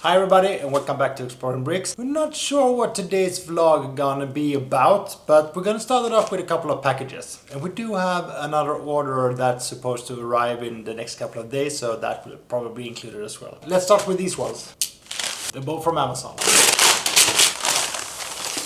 Hi everybody and welcome back to Exploring Bricks. We're not sure what today's vlog gonna be about, but we're gonna start it off with a couple of packages. And we do have another order that's supposed to arrive in the next couple of days, so that will probably be included as well. Let's start with these ones. They're both from Amazon.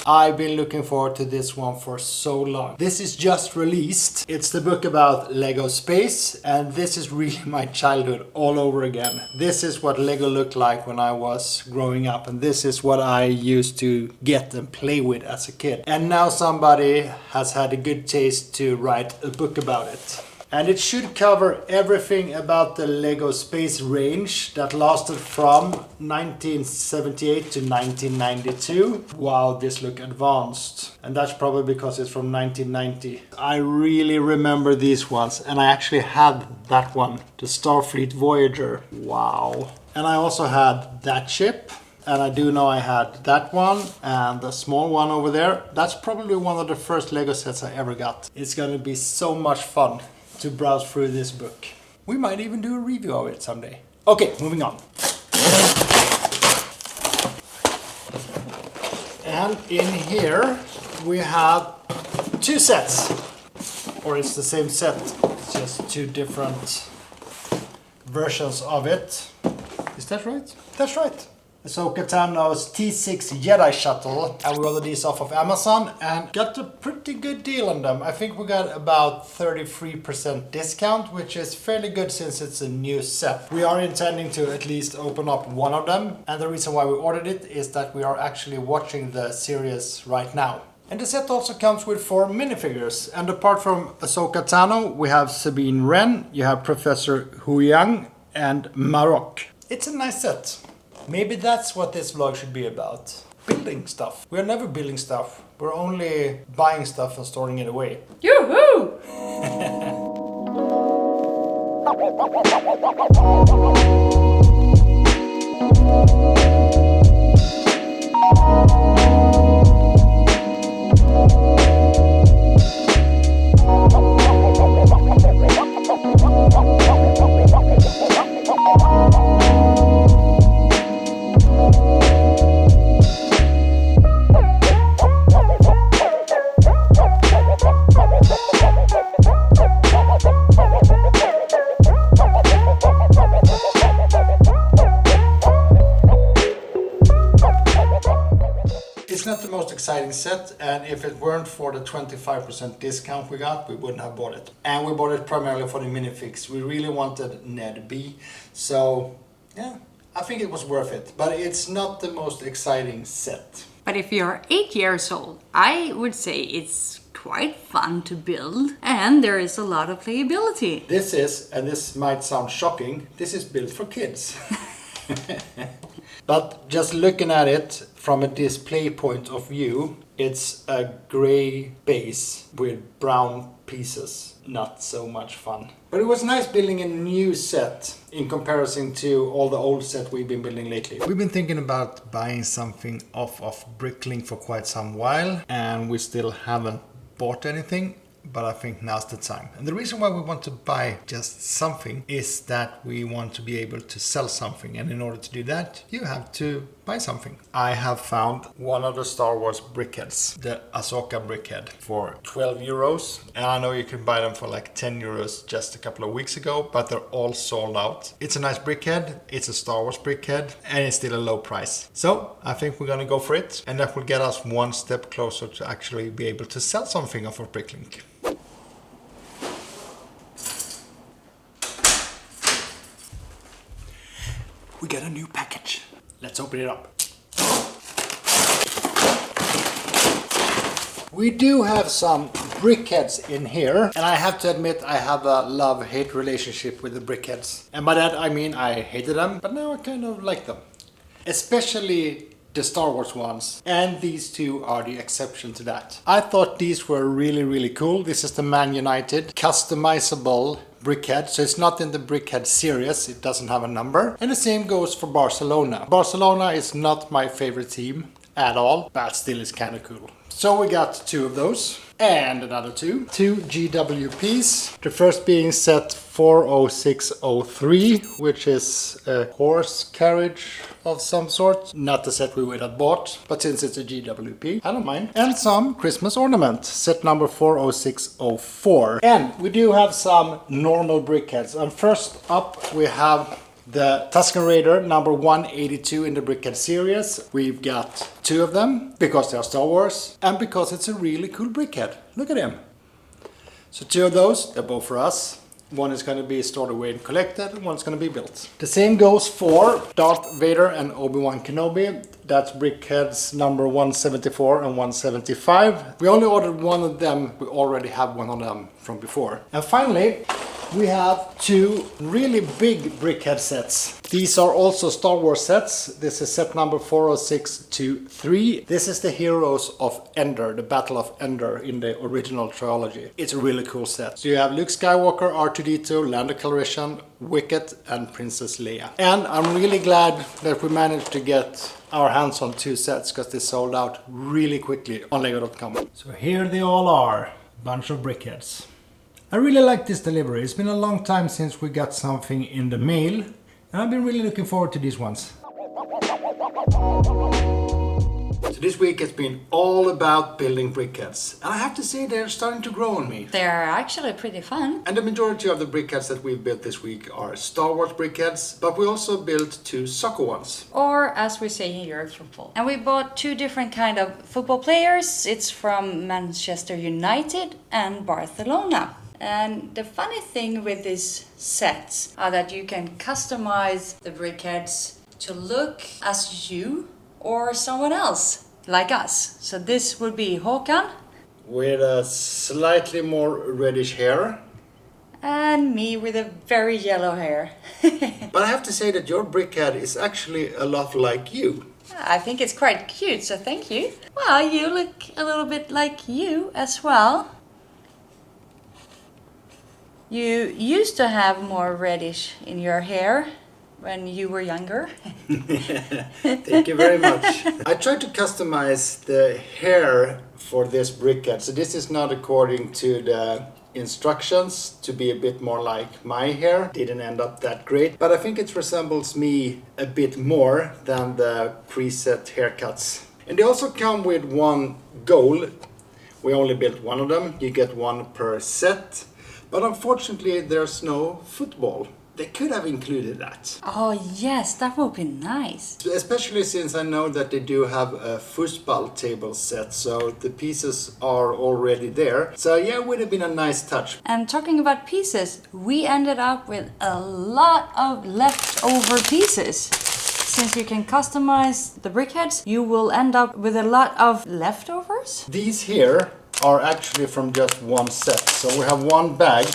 I've been looking forward to this one for so long. This is just released. It's the book about Lego Space, and this is really my childhood all over again. This is what Lego looked like when I was growing up, and this is what I used to get and play with as a kid. And now somebody has had a good taste to write a book about it. And it should cover everything about the Lego Space range that lasted from 1978 to 1992. Wow, this looks advanced. And that's probably because it's from 1990. I really remember these ones, and I actually had that one, the Starfleet Voyager. Wow. And I also had that ship. And I do know I had that one and the small one over there. That's probably one of the first Lego sets I ever got. It's gonna be so much fun to browse through this book. We might even do a review of it someday. Okay, moving on. And in here we have two sets. Or it's the same set, it's just two different versions of it. Is that right? That's right. Ahsoka Tano's T6 Jedi Shuttle, and we ordered these off of Amazon and got a pretty good deal on them. I think we got about 33% discount, which is fairly good since it's a new set. We are intending to at least open up one of them, and the reason why we ordered it is that we are actually watching the series right now. And the set also comes with 4 minifigures, and apart from Ahsoka Tano, we have Sabine Wren, you have Professor Huyang, and Marok. It's a nice set. Maybe that's what this vlog should be about. Building stuff. We're never building stuff. We're only buying stuff and storing it away. Yoo-hoo! It's not the most exciting set, and if it weren't for the 25% discount we got, we wouldn't have bought it. And we bought it primarily for the minifigs. We really wanted Ned B, so yeah, I think it was worth it. But it's not the most exciting set. But if you're 8 years old, I would say it's quite fun to build, and there is a lot of playability. This is, and this might sound shocking, this is built for kids. But just looking at it from a display point of view, it's a gray base with brown pieces. Not so much fun. But it was nice building a new set in comparison to all the old set we've been building lately. We've been thinking about buying something off of Bricklink for quite some while, and we still haven't bought anything. But I think now's the time. And the reason why we want to buy just something is that we want to be able to sell something. And in order to do that, you have to buy something. I have found one of the Star Wars Brickheadz, the Ahsoka Brickhead, for 12 euros. And I know you can buy them for like 10 euros just a couple of weeks ago, but they're all sold out. It's a nice brickhead, it's a Star Wars brickhead, and it's still a low price. So I think we're gonna go for it. And that will get us one step closer to actually be able to sell something off of Bricklink. We got a new package. Let's open it up. We do have some Brickheadz in here, and I have to admit I have a love-hate relationship with the Brickheadz. And by that I mean I hated them, but now I kind of like them. Especially the Star Wars ones, and these two are the exception to that. I thought these were really cool. This is the Man United customizable Brickhead, so it's not in the Brickhead series, it doesn't have a number. And the same goes for Barcelona. Barcelona is not my favorite team at all, but still is kind of cool. So we got 2 of those. and another two GWPs. The first being set 40603, which is a horse carriage of some sort. Not the set we would have bought, but since it's a GWP, I don't mind. And some Christmas ornament, set number 40604. And we do have some normal Brickheadz. And first up we have the Tusken Raider number 182 in the Brickheadz series. We've got two of them because they are Star Wars and because it's a really cool Brickhead. Look at him. So two of those, they're both for us. One is going to be stored away and collected, and one's going to be built. The same goes for Darth Vader and Obi-Wan Kenobi. That's Brickheadz number 174 and 175. We only ordered one of them. We already have one of them from before. And finally, we have two really big Brickhead sets. These are also Star Wars sets. This is set number 40623. This is the Heroes of Endor, the Battle of Endor in the original trilogy. It's a really cool set. So you have Luke Skywalker, R2-D2, Lando Calrissian, Wicket, and Princess Leia. And I'm really glad that we managed to get our hands on two sets because they sold out really quickly on Lego.com. So here they all are, a bunch of Brickheadz. I really like this delivery. It's been a long time since we got something in the mail, and I've been really looking forward to these ones. So this week has been all about building Brickheadz, and I have to say they're starting to grow on me. They are actually pretty fun. And the majority of the Brickheadz that we've built this week are Star Wars Brickheadz, but we also built two soccer ones. Or as we say in Europe, football. And we bought two different kind of football players. It's from Manchester United and Barcelona. And the funny thing with these sets are that you can customize the Brickheadz to look as you or someone else, like us. So this would be Håkan. With a slightly more reddish hair. And me with a very yellow hair. But I have to say that your Brickhead is actually a lot like you. I think it's quite cute, so thank you. Well, you look a little bit like you as well. You used to have more reddish in your hair when you were younger. Thank you very much. I tried to customize the hair for this Brickhead. So this is not according to the instructions to be a bit more like my hair. Didn't end up that great, but I think it resembles me a bit more than the preset haircuts. And they also come with one goal. We only built one of them. You get one per set. But unfortunately, there's no football. They could have included that. Oh yes, that would be nice. Especially since I know that they do have a football table set, so the pieces are already there. So yeah, it would have been a nice touch. And talking about pieces, we ended up with a lot of leftover pieces. Since you can customize the Brickheadz, you will end up with a lot of leftovers. These here are actually from just one set. So we have one bag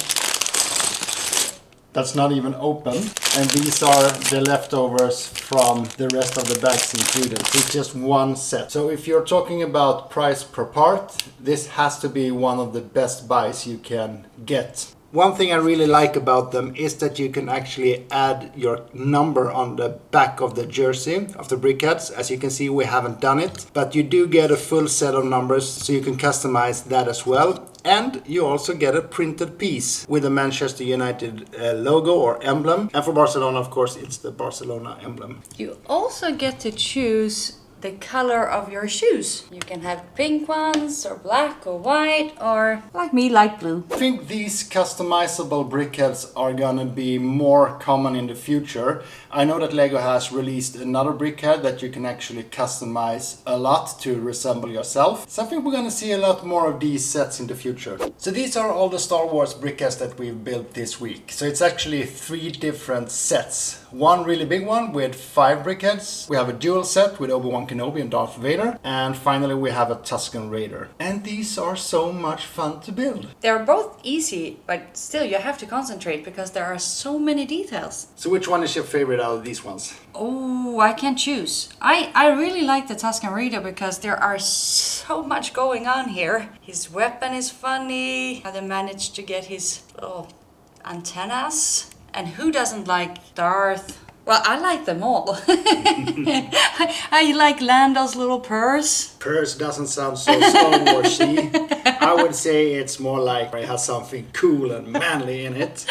that's not even open, and these are the leftovers from the rest of the bags included. So it's just one set. So if you're talking about price per part, this has to be one of the best buys you can get. One thing I really like about them is that you can actually add your number on the back of the jersey of the Brickheadz. As you can see, we haven't done it, but you do get a full set of numbers, so you can customize that as well. And you also get a printed piece with the Manchester United logo or emblem. And for Barcelona, of course, it's the Barcelona emblem. You also get to choose the color of your shoes. You can have pink ones or black or white or, like me, light blue. I think these customizable Brickheadz are gonna be more common in the future. I know that Lego has released another Brickhead that you can actually customize a lot to resemble yourself. So I think we're gonna see a lot more of these sets in the future. So these are all the Star Wars Brickheadz that we've built this week. So it's actually 3 different sets. One really big one with 5 Brickheadz. We have a dual set with Obi-Wan Kenobi and Darth Vader. And finally we have a Tusken Raider. And these are so much fun to build. They're both easy, but still you have to concentrate because there are so many details. So which one is your favorite out of these ones? Oh, I can choose. I really like the Tusken Raider because there are so much going on here. His weapon is funny, how they managed to get his little antennas. And who doesn't like Darth Well, I like them all. I like Lando's little purse. Purse doesn't sound so Star Warsy. I would say it's more like it has something cool and manly in it.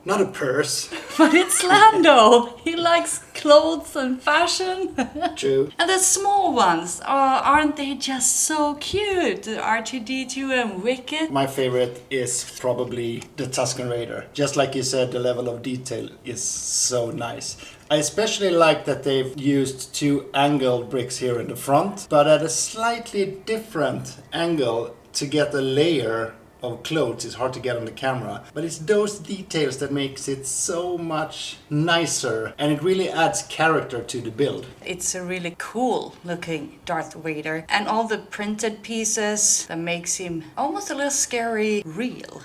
Not a purse. But it's Lando. He likes clothes and fashion. True. And the small ones, aren't they just so cute? R2-D2 and Wicket. My favorite is probably the Tusken Raider. Just like you said, the level of detail is so nice. I especially like that they've used two angled bricks here in the front, but at a slightly different angle to get a layer of clothes. It's hard to get on the camera, but it's those details that makes it so much nicer, and it really adds character to the build. It's a really cool looking Darth Vader, and all the printed pieces that makes him almost a little scary real.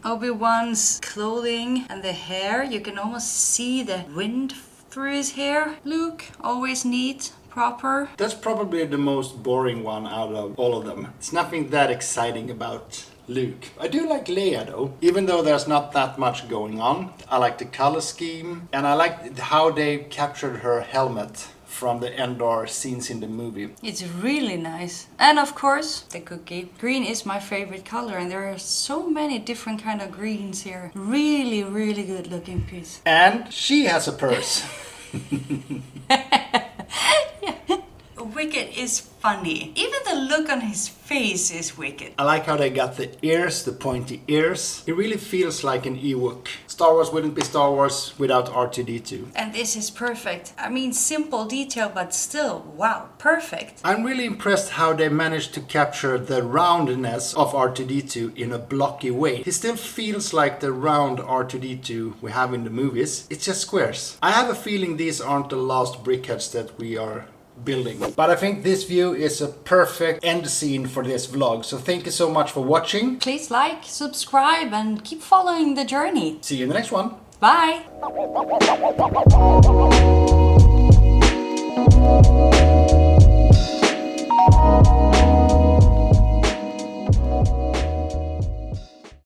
Obi-Wan's clothing and the hair, you can almost see the wind through his hair. Luke, always neat, proper. That's probably the most boring one out of all of them. It's nothing that exciting about Luke. I do like Leia though, even though there's not that much going on. I like the color scheme, and I like how they captured her helmet from the Endor scenes in the movie. It's really nice. And of course, the cookie. Green is my favorite color, and there are so many different kind of greens here. Really, really good looking piece. And she has a purse. Wicket is funny. Even the look on his face is wicked. I like how they got the ears, the pointy ears. It really feels like an Ewok. Star Wars wouldn't be Star Wars without R2-D2. And this is perfect. I mean, simple detail, but still, wow, perfect. I'm really impressed how they managed to capture the roundness of R2-D2 in a blocky way. He still feels like the round R2-D2 we have in the movies. It's just squares. I have a feeling these aren't the last Brickheadz that we are building. But I think this view is a perfect end scene for this vlog. So thank you so much for watching. Please like, subscribe, and keep following the journey. See you in the next one. Bye!